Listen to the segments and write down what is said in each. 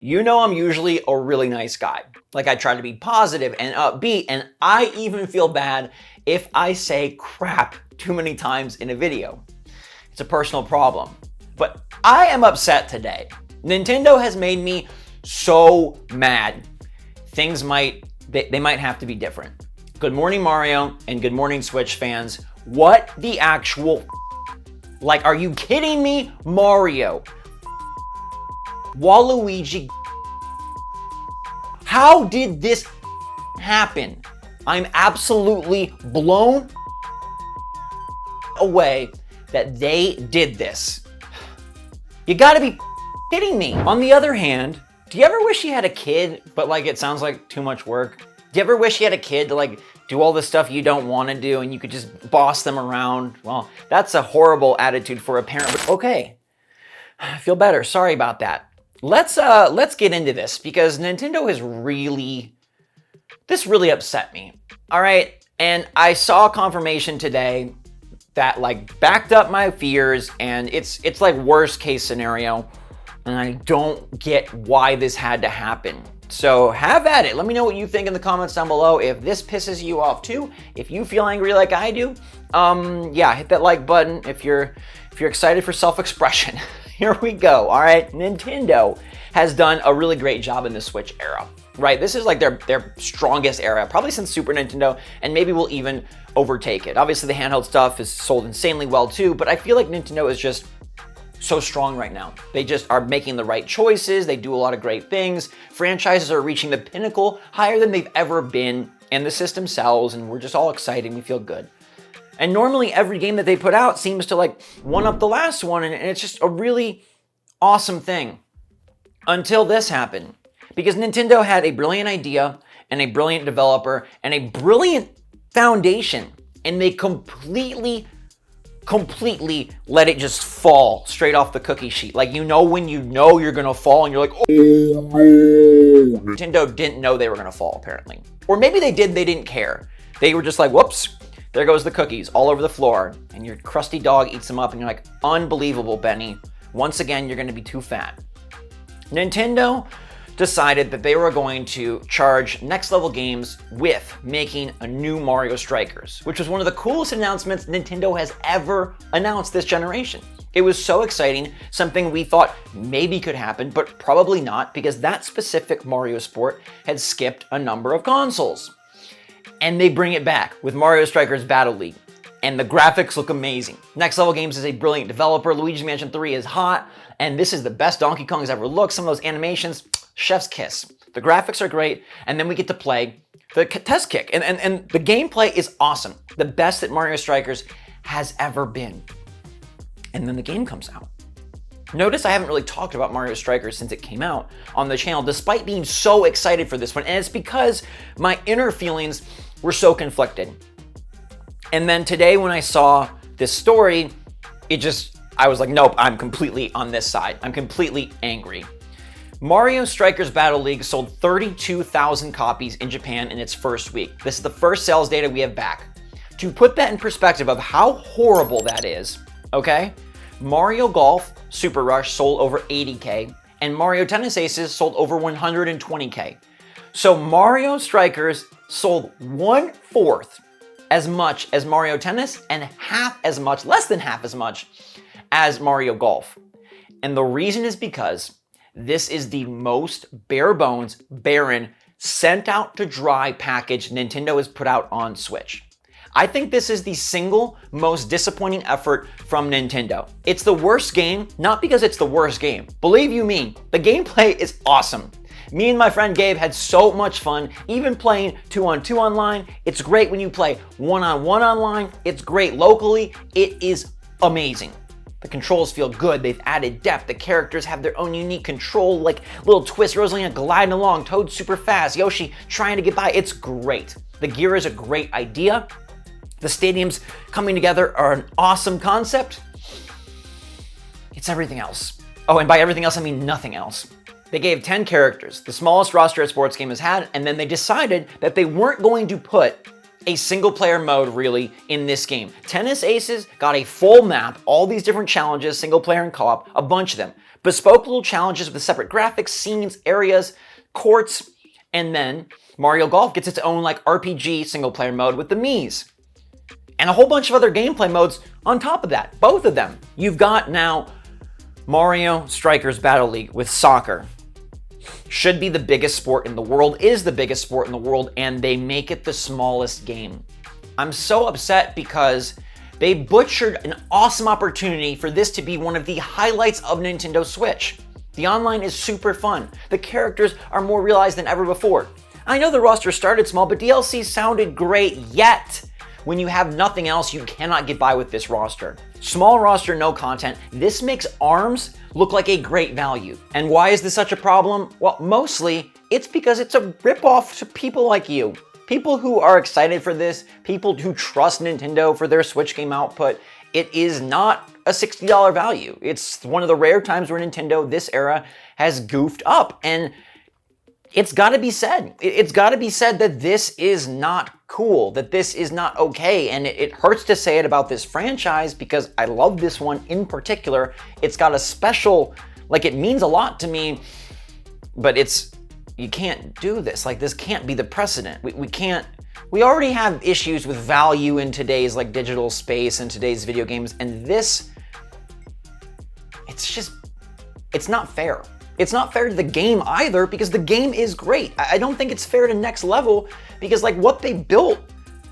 You know I'm usually a really nice guy. Like I try to be positive and upbeat, and I even feel bad if I say crap too many times in a video. It's a personal problem. But I am upset today. Nintendo has made me so mad. Things might have to be different. Good morning, Mario, and good morning, Switch fans. What the actual like, are you kidding me? Mario, Waluigi, how did this happen? I'm absolutely blown away that they did this. You gotta be kidding me. On the other hand, do you ever wish you had a kid, but like it sounds like too much work? Do you ever wish you had a kid to like do all the stuff you don't want to do and you could just boss them around? Well, that's a horrible attitude for a parent, but okay. I feel better. Sorry about that. Let's get into this because Nintendo has really upset me. All right, and I saw confirmation today that like backed up my fears, and it's like worst case scenario, and I don't get why this had to happen. So have at it. Let me know what you think in the comments down below. If this pisses you off too, if you feel angry like I do, yeah, hit that like button if you're excited for self-expression. Here we go. All right, Nintendo has done a really great job in the Switch era. Right, this is like their strongest era, probably since Super Nintendo, and maybe we'll even overtake it. Obviously, the handheld stuff is sold insanely well too, but I feel like Nintendo is just so strong right now. They just are making the right choices. They do a lot of great things. Franchises are reaching the pinnacle higher than they've ever been, and the system sells, and we're just all excited. We feel good. And normally, every game that they put out seems to like one up the last one, and it's just a really awesome thing. Until this happened. Because Nintendo had a brilliant idea and a brilliant developer and a brilliant foundation, and they completely let it just fall straight off the cookie sheet. Like, you know when you know you're gonna fall and you're like, oh no. Nintendo didn't know they were gonna fall, apparently. Or maybe they did, they didn't care. They were just like, whoops, there goes the cookies all over the floor, and your crusty dog eats them up, and you're like, unbelievable, Benny. Once again, you're gonna be too fat. Nintendo decided that they were going to charge next level games with making a new Mario Strikers, which was one of the coolest announcements Nintendo has ever announced this generation. It was so exciting, something we thought maybe could happen, but probably not, because that specific Mario sport had skipped a number of consoles. And they bring it back with Mario Strikers Battle League. And the graphics look amazing. Next Level Games is a brilliant developer. Luigi's Mansion 3 is hot. And this is the best Donkey Kong has ever looked. Some of those animations, chef's kiss. The graphics are great. And then we get to play the test kick. And the gameplay is awesome. The best that Mario Strikers has ever been. And then the game comes out. Notice I haven't really talked about Mario Strikers since it came out on the channel, despite being so excited for this one. And it's because my inner feelings were so conflicted. And then today when I saw this story, I was like, nope, I'm completely on this side. I'm completely angry. Mario Strikers Battle League sold 32,000 copies in Japan in its first week. This is the first sales data we have back. To put that in perspective of how horrible that is, okay? Mario Golf Super Rush sold over 80K, and Mario Tennis Aces sold over 120K. So Mario Strikers sold 1/4 as much as Mario Tennis and less than half as much as Mario Golf. And the reason is because this is the most bare bones, barren, sent out to dry package Nintendo has put out on Switch. I think this is the single most disappointing effort from Nintendo. It's the worst game, not because it's the worst game. Believe you me, the gameplay is awesome. Me and my friend Gabe had so much fun, even playing 2-on-2 online. It's great when you play 1-on-1 online. It's great locally. It is amazing. The controls feel good. They've added depth. The characters have their own unique control, like little twists. Rosalina gliding along, Toad super fast, Yoshi trying to get by. It's great. The gear is a great idea. The stadiums coming together are an awesome concept. It's everything else. Oh, and by everything else, I mean nothing else. They gave 10 characters, the smallest roster a sports game has had, and then they decided that they weren't going to put a single player mode really in this game. Tennis Aces got a full map, all these different challenges, single player and co-op, a bunch of them. Bespoke little challenges with separate graphics, scenes, areas, courts, and then Mario Golf gets its own like RPG single player mode with the Miis. And a whole bunch of other gameplay modes on top of that, both of them. You've got now Mario Strikers Battle League with soccer. Should be the biggest sport in the world, is the biggest sport in the world, and they make it the smallest game. I'm so upset because they butchered an awesome opportunity for this to be one of the highlights of Nintendo Switch. The online is super fun. The characters are more realized than ever before. I know the roster started small, but DLC sounded great, yet when you have nothing else, you cannot get by with this roster. Small roster, no content. This makes ARMS look like a great value. And why is this such a problem? Well, mostly it's because it's a ripoff to people like you. People who are excited for this, people who trust Nintendo for their Switch game output. It is not a $60 value. It's one of the rare times where Nintendo, this era, has goofed up. And it's gotta be said. It's gotta be said that this is not cool, that this is not okay. And it hurts to say it about this franchise because I love this one in particular. It's got a special, like it means a lot to me, but you can't do this. Like this can't be the precedent. We already have issues with value in today's like digital space and today's video games. And this, it's not fair. It's not fair to the game either because the game is great. I don't think it's fair to Next Level because like what they built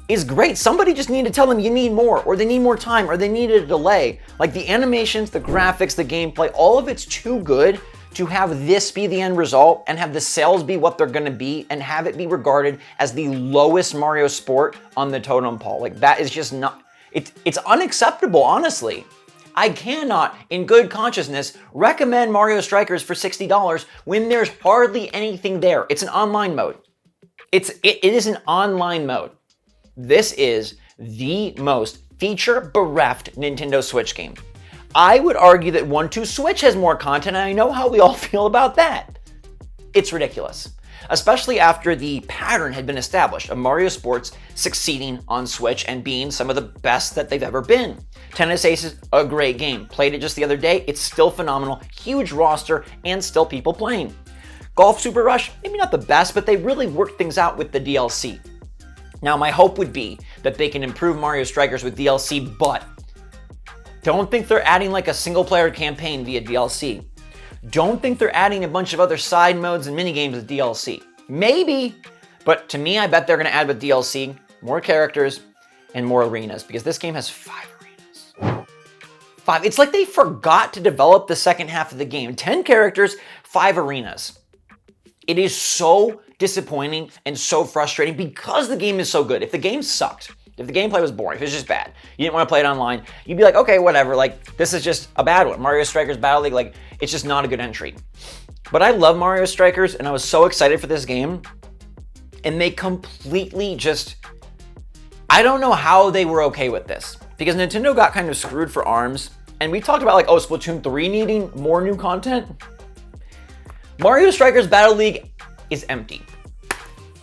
is great. Somebody just needed to tell them you need more, or they need more time, or they needed a delay. Like the animations, the graphics, the gameplay, all of it's too good to have this be the end result and have the sales be what they're gonna be and have it be regarded as the lowest Mario sport on the totem pole. Like that is just not, it's unacceptable, honestly. I cannot, in good consciousness, recommend Mario Strikers for $60 when there's hardly anything there. It's an online mode. It is an online mode. This is the most feature-bereft Nintendo Switch game. I would argue that 1-2 Switch has more content, and I know how we all feel about that. It's ridiculous. Especially after the pattern had been established of Mario Sports succeeding on Switch and being some of the best that they've ever been. Tennis Aces, a great game. Played it just the other day, it's still phenomenal, huge roster, and still people playing. Golf Super Rush, maybe not the best, but they really worked things out with the DLC. Now my hope would be that they can improve Mario Strikers with DLC, but don't think they're adding like a single player campaign via DLC. Don't think they're adding a bunch of other side modes and minigames with DLC. Maybe, but to me, I bet they're gonna add with DLC more characters and more arenas because this game has 5 arenas. 5, it's like they forgot to develop the second half of the game. 10 characters, 5 arenas. It is so disappointing and so frustrating because the game is so good. If the game sucked, if the gameplay was boring, if it was just bad, you didn't want to play it online, you'd be like, okay, whatever, like, this is just a bad one. Mario Strikers Battle League, like, it's just not a good entry. But I love Mario Strikers, and I was so excited for this game, and they completely just, I don't know how they were okay with this, because Nintendo got kind of screwed for ARMS, and we talked about, like, oh, Splatoon 3 needing more new content. Mario Strikers Battle League is empty.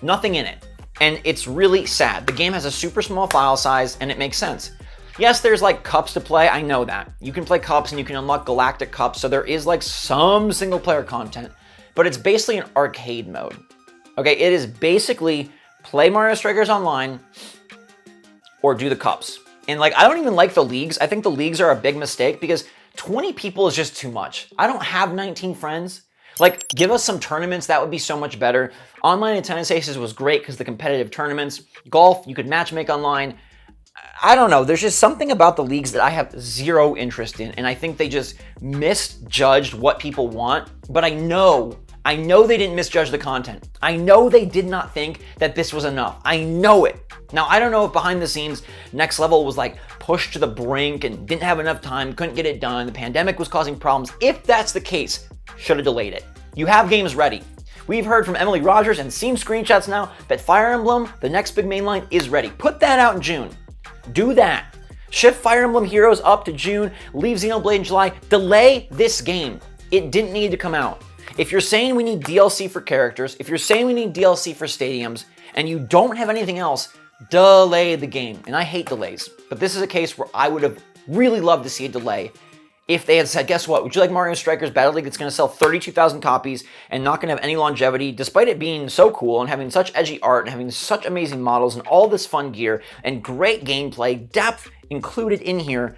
Nothing in it. And it's really sad. The game has a super small file size, and it makes sense. Yes, there's like cups to play, I know that. You can play cups and you can unlock galactic cups, so there is like some single player content, but it's basically an arcade mode. Okay, it is basically play Mario Strikers online or do the cups. And like, I don't even like the leagues. I think the leagues are a big mistake because 20 people is just too much. I don't have 19 friends. Like, give us some tournaments, that would be so much better. Online and Tennis Aces was great because the competitive tournaments. Golf, you could matchmake online. I don't know, there's just something about the leagues that I have zero interest in, and I think they just misjudged what people want, but I know they didn't misjudge the content. I know they did not think that this was enough. I know it. Now, I don't know if behind the scenes, Next Level was like pushed to the brink and didn't have enough time, couldn't get it done, the pandemic was causing problems. If that's the case, should have delayed it. You have games ready. We've heard from Emily Rogers and seen screenshots now that Fire Emblem, the next big mainline, is ready. Put that out in June. Do that. Shift Fire Emblem Heroes up to June, leave Xenoblade in July, delay this game. It didn't need to come out. If you're saying we need DLC for characters, if you're saying we need DLC for stadiums, and you don't have anything else, delay the game. And I hate delays, but this is a case where I would have really loved to see a delay if they had said, guess what, would you like Mario Strikers Battle League? It's going to sell 32,000 copies and not going to have any longevity, despite it being so cool and having such edgy art and having such amazing models and all this fun gear and great gameplay, depth included in here.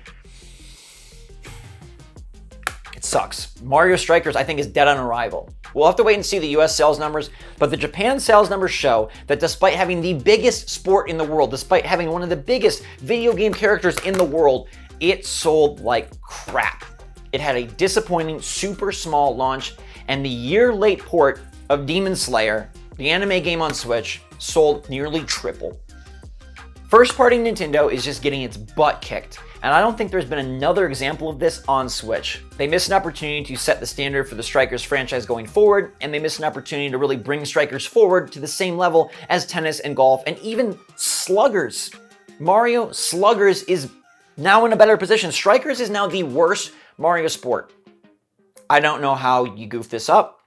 It sucks. Mario Strikers, I think, is dead on arrival. We'll have to wait and see the US sales numbers, but the Japan sales numbers show that despite having the biggest sport in the world, despite having one of the biggest video game characters in the world, it sold like crap. It had a disappointing, super small launch, and the year-late port of Demon Slayer, the anime game on Switch, sold nearly triple. First-party Nintendo is just getting its butt kicked, and I don't think there's been another example of this on Switch. They missed an opportunity to set the standard for the Strikers franchise going forward, and they missed an opportunity to really bring Strikers forward to the same level as tennis and golf, and even Sluggers. Mario Sluggers is now in a better position. Strikers is now the worst Mario sport. I don't know how you goof this up,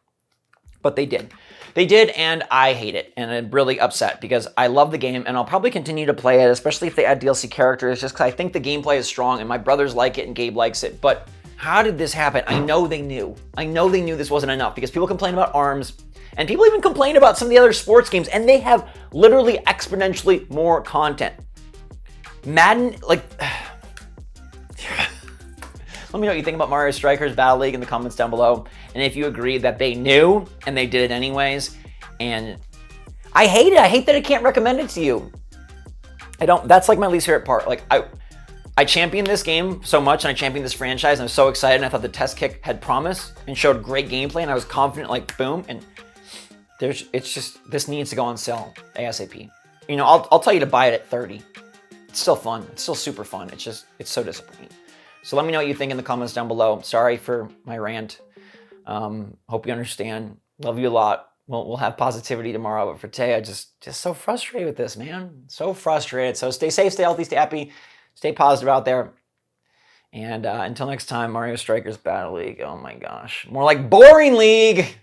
but they did. They did, and I hate it, and I'm really upset because I love the game, and I'll probably continue to play it, especially if they add DLC characters, just because I think the gameplay is strong, and my brothers like it, and Gabe likes it. But how did this happen? I know they knew. I know they knew this wasn't enough, because people complain about ARMS, and people even complain about some of the other sports games, and they have literally exponentially more content. Madden, like... Let me know what you think about Mario Strikers Battle League in the comments down below. And if you agree that they knew and they did it anyways. And I hate it. I hate that I can't recommend it to you. That's like my least favorite part. Like I championed this game so much, and I championed this franchise, and I was so excited, and I thought the test kick had promise and showed great gameplay, and I was confident, like boom, and it's just, this needs to go on sale ASAP. You know, I'll tell you to buy it at 30. It's still fun. It's still super fun. It's so disappointing. So let me know what you think in the comments down below. Sorry for my rant. Hope you understand. Love you a lot. We'll have positivity tomorrow, but for today, I just so frustrated with this, man. So frustrated. So stay safe, stay healthy, stay happy, stay positive out there. And until next time, Mario Strikers Battle League. Oh my gosh. More like Boring League.